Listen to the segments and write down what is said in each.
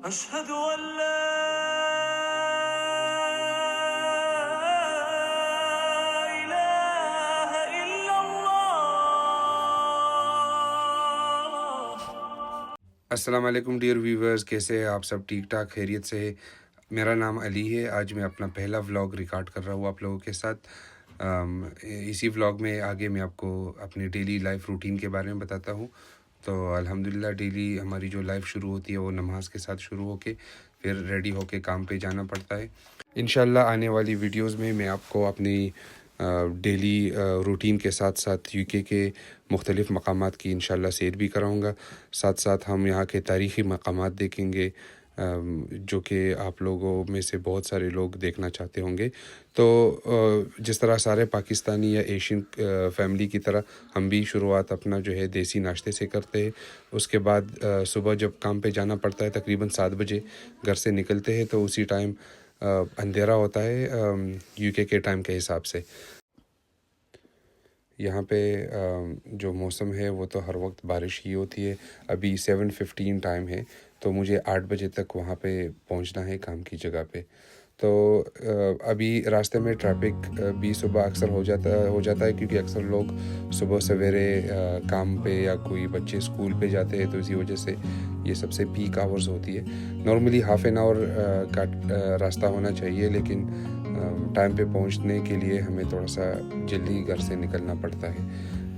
अशहदु अल्ला इलाहा इल्लल्लाह। अस्सलाम वालेकुम डियर व्यूवर्स, कैसे हैं आप सब? ठीक ठाक खैरियत से है। मेरा नाम अली है। आज मैं अपना पहला व्लॉग रिकॉर्ड कर रहा हूँ आप लोगों के साथ। इसी व्लॉग में आगे मैं आपको अपनी डेली लाइफ रूटीन के बारे में बताता हूँ। तो अल्हम्दुलिल्लाह डेली हमारी जो लाइफ शुरू होती है वो नमाज के साथ शुरू होके फिर रेडी होके काम पे जाना पड़ता है। इंशाल्लाह आने वाली वीडियोस में मैं आपको अपनी डेली रूटीन के साथ साथ यूके के मुख्तलिफ़ मकामात की इंशाल्लाह सैर भी कराऊँगा। साथ साथ हम यहाँ के तारीख़ी मकामात देखेंगे जो कि आप लोगों में से बहुत सारे लोग देखना चाहते होंगे। तो जिस तरह सारे पाकिस्तानी या एशियन फैमिली की तरह हम भी शुरुआत अपना जो है देसी नाश्ते से करते हैं। उसके बाद सुबह जब काम पे जाना पड़ता है तकरीबन 7 बजे घर से निकलते हैं, तो उसी टाइम अंधेरा होता है यूके के टाइम के हिसाब से। यहाँ पे जो मौसम है वो तो हर वक्त बारिश ही होती है। अभी 7:15 टाइम है, तो मुझे 8 बजे तक वहाँ पे पहुँचना है काम की जगह पे। तो अभी रास्ते में ट्रैफिक भी सुबह अक्सर हो जाता है क्योंकि अक्सर लोग सुबह सवेरे काम पे या कोई बच्चे स्कूल पे जाते हैं, तो इसी वजह से ये सबसे पीक आवर्स होती है। नॉर्मली हाफ़ एन आवर का रास्ता होना चाहिए, लेकिन टाइम पे पहुंचने के लिए हमें थोड़ा सा जल्दी घर से निकलना पड़ता है।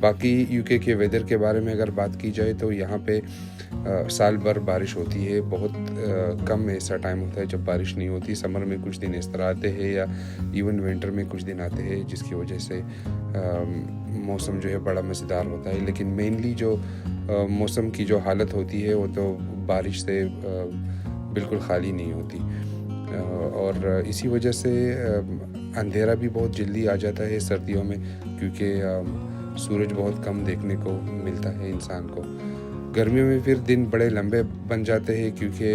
बाकी यूके के वेदर के बारे में अगर बात की जाए तो यहाँ पे साल भर बारिश होती है। बहुत कम ऐसा टाइम होता है जब बारिश नहीं होती। समर में कुछ दिन इस तरह आते हैं या इवन विंटर में कुछ दिन आते हैं, जिसकी वजह से मौसम जो है बड़ा मज़ेदार होता है। लेकिन मेनली जो मौसम की जो हालत होती है वो तो बारिश से बिल्कुल ख़ाली नहीं होती। और इसी वजह से अंधेरा भी बहुत जल्दी आ जाता है सर्दियों में, क्योंकि सूरज बहुत कम देखने को मिलता है इंसान को। गर्मियों में फिर दिन बड़े लंबे बन जाते हैं, क्योंकि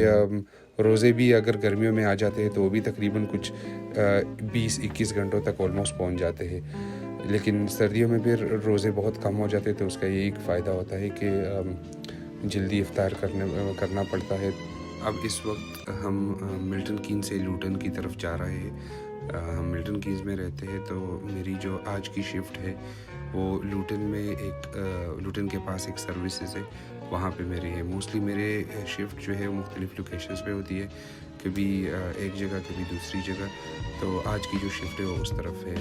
रोज़े भी अगर गर्मियों में आ जाते हैं तो वो भी तकरीबन कुछ 20-21 घंटों तक ऑलमोस्ट पहुंच जाते हैं। लेकिन सर्दियों में फिर रोज़े बहुत कम हो जाते हैं, तो उसका ये एक फ़ायदा होता है कि जल्दी इफ्तार करना पड़ता है। अब इस वक्त हम मिल्टन कीन्स से लूटन की तरफ जा रहे हैं। हम मिल्टन कीन्स में रहते हैं, तो मेरी जो आज की शिफ्ट है वो लूटन में लूटन के पास एक सर्विसेज है, वहाँ पे मेरी है। मोस्टली मेरे शिफ्ट जो है वो मुख्तलिफ़ लोकेशंस पे होती है, कभी एक जगह कभी दूसरी जगह। तो आज की जो शिफ्ट है वो उस तरफ है।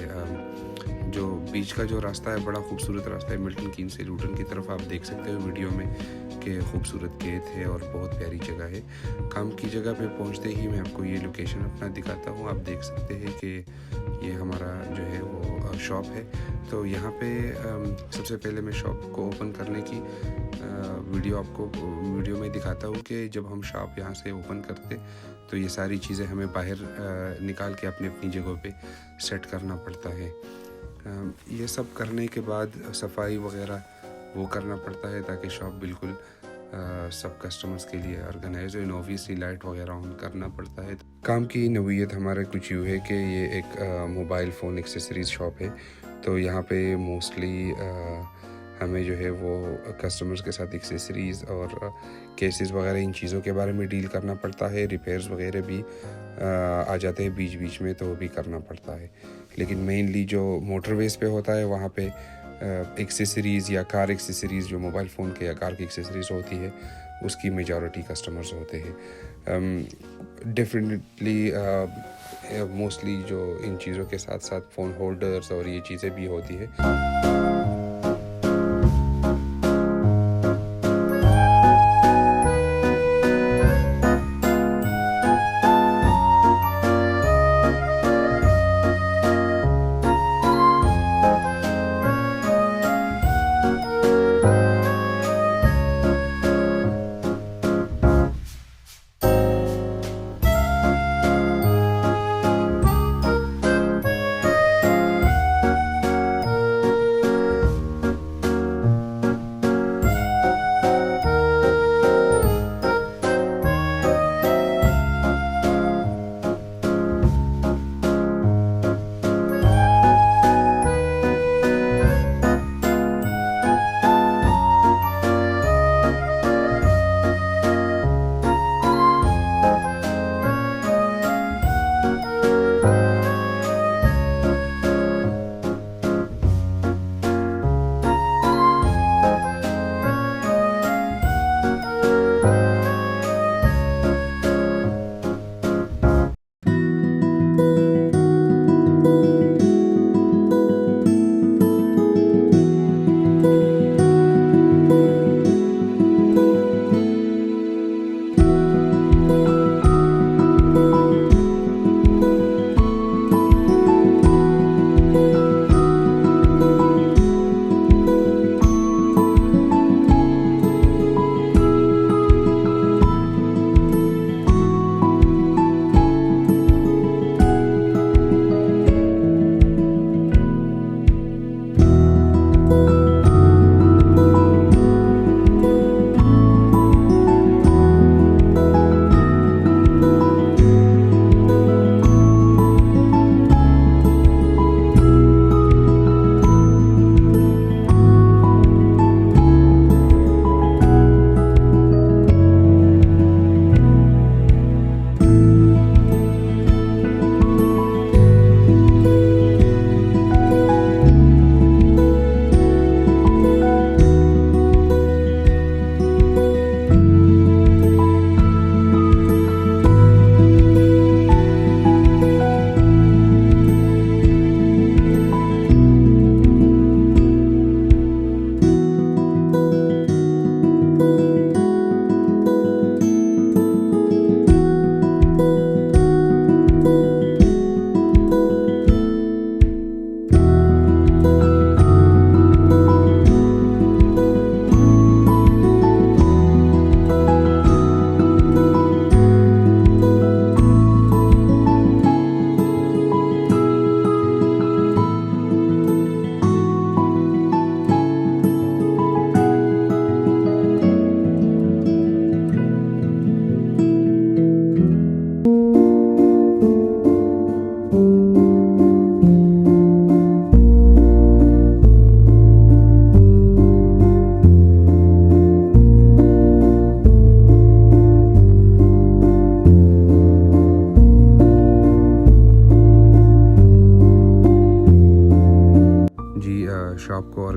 जो बीच का जो रास्ता है बड़ा खूबसूरत रास्ता है मिल्टन कीन्स से लूटन की तरफ। आप देख सकते हो वीडियो में कि खूबसूरत खेत है और बहुत प्यारी जगह है। काम की जगह पे पहुंचते ही मैं आपको ये लोकेशन अपना दिखाता हूँ। आप देख सकते हैं कि ये हमारा जो है वो शॉप है। तो यहाँ पे सबसे पहले मैं शॉप को ओपन करने की वीडियो में दिखाता हूँ कि जब हम शॉप यहाँ से ओपन करते तो ये सारी चीज़ें हमें बाहर निकाल के अपनी अपनी जगहों पे सेट करना पड़ता है। ये सब करने के बाद सफाई वगैरह वो करना पड़ता है ताकि शॉप बिल्कुल सब कस्टमर्स के लिए ऑर्गेनाइज हो। ऑब्वियसली लाइट वगैरह ऑन करना पड़ता है। काम की नवीयत हमारा कुछ यूँ है कि ये एक मोबाइल फ़ोन एक्सेसरीज़ शॉप है। तो यहाँ पे मोस्टली हमें जो है वो कस्टमर्स के साथ एक्सेसरीज़ और केसेस वगैरह इन चीज़ों के बारे में डील करना पड़ता है। रिपेयर्स वगैरह भी आ जाते हैं बीच बीच में, तो वो भी करना पड़ता है। लेकिन मेनली जो मोटरवेज पे होता है वहाँ पे एक्सेसरीज़ या कार एक्सेसरीज़, जो मोबाइल फ़ोन के या कार की एक्सेसरीज़ होती है, उसकी मेजॉरिटी कस्टमर्स होते हैं। डेफिनेटली मोस्टली जो इन चीज़ों के साथ साथ फ़ोन होल्डर्स और ये चीज़ें भी होती है।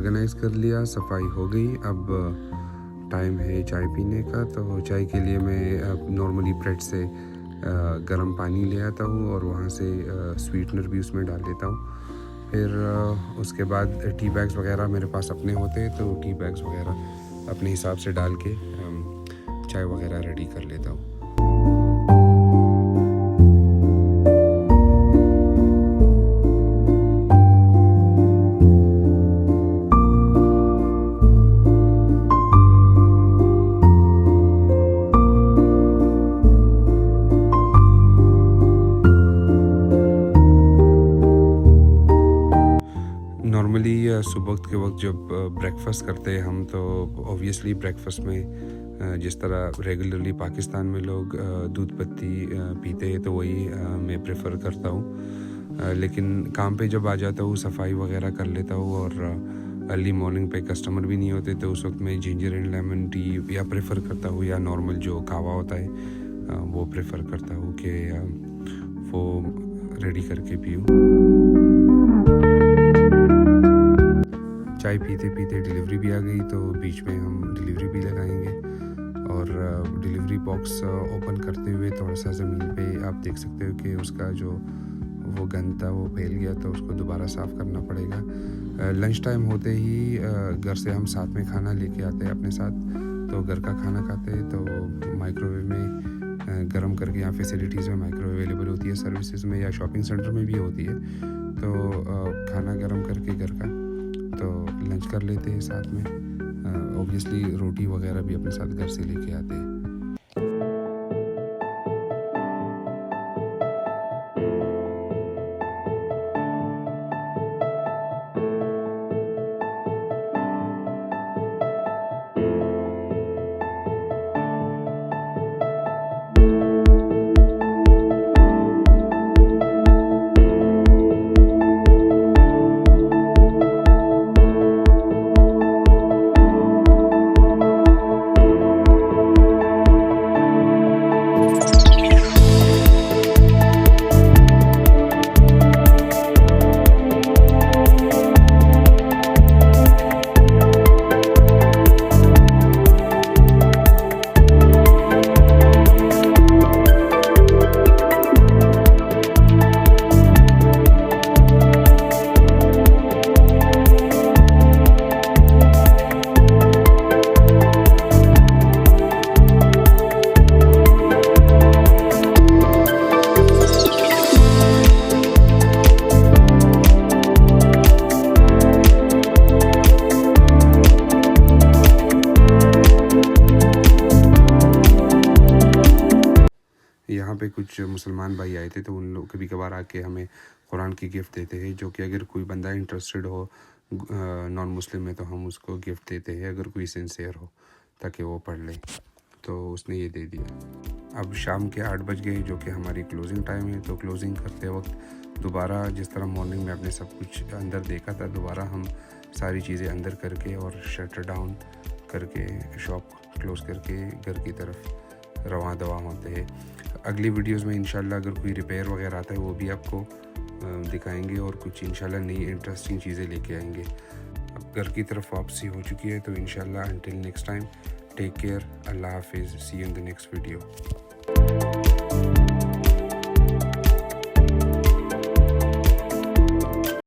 ऑर्गेनाइज़ कर लिया, सफाई हो गई। अब टाइम है चाय पीने का। तो चाय के लिए मैं नॉर्मली ब्रेड से गर्म पानी ले आता हूँ और वहाँ से स्वीटनर भी उसमें डाल लेता हूँ। फिर उसके बाद टी बैग्स वगैरह मेरे पास अपने होते हैं, तो टी बैग्स वगैरह अपने हिसाब से डाल के चाय वगैरह रेडी कर लेता हूँ। नॉर्मली सुबह के वक्त जब ब्रेकफास्ट करते हैं हम, तो ऑब्वियसली ब्रेकफास्ट में जिस तरह रेगुलरली पाकिस्तान में लोग दूध पत्ती पीते हैं, तो वही मैं प्रेफर करता हूँ। लेकिन काम पे जब आ जाता हूँ सफाई वगैरह कर लेता हूँ और अर्ली मॉर्निंग पे कस्टमर भी नहीं होते, तो उस वक्त मैं जिंजर एंड लेमन टी या प्रेफर करता हूँ, या नॉर्मल जो कावा होता है वो प्रेफर करता हूँ कि वो रेडी करके पीऊँ। चाय पीते पीते डिलीवरी भी आ गई, तो बीच में हम डिलीवरी भी लगाएंगे। और डिलीवरी बॉक्स ओपन करते हुए थोड़ा सा ज़मीन पे आप देख सकते हो कि उसका जो वो गंद था वो फैल गया, तो उसको दोबारा साफ़ करना पड़ेगा। लंच टाइम होते ही घर से हम साथ में खाना लेके आते हैं अपने साथ, तो घर का खाना खाते हैं तो माइक्रोवेव में गर्म करके, यहाँ फैसिलिटीज़ में माइक्रोवेव अवेलेबल होती है सर्विसेज में, या शॉपिंग सेंटर में भी होती है, तो खाना गर्म करके घर का तो लंच कर लेते हैं साथ में। ऑब्वियसली रोटी वगैरह भी अपने साथ घर से लेके आते हैं। यहाँ पे कुछ मुसलमान भाई आए थे, तो उन लोग कभी कभार आके हमें कुरान की गिफ्ट देते हैं, जो कि अगर कोई बंदा इंटरेस्टेड हो नॉन मुस्लिम में, तो हम उसको गिफ्ट देते हैं, अगर कोई सिंसियर हो, ताकि वो पढ़ ले। तो उसने ये दे दिया। अब शाम के 8 बज गए, जो कि हमारी क्लोजिंग टाइम है। तो क्लोजिंग करते वक्त दोबारा जिस तरह मॉर्निंग में आपने सब कुछ अंदर देखा था, दोबारा हम सारी चीज़ें अंदर करके और शटर डाउन करके शॉप क्लोज़ करके घर की तरफ रवां दवा होते हैं। अगली वीडियोस में इंशाल्लाह अगर कोई रिपेयर वगैरह आता है वो भी आपको दिखाएंगे, और कुछ इंशाल्लाह नई इंटरेस्टिंग चीज़ें लेके आएंगे। अब घर की तरफ वापसी हो चुकी है, तो इंशाल्लाह until next time, take care, अल्लाह हाफिज़, see you in the next video.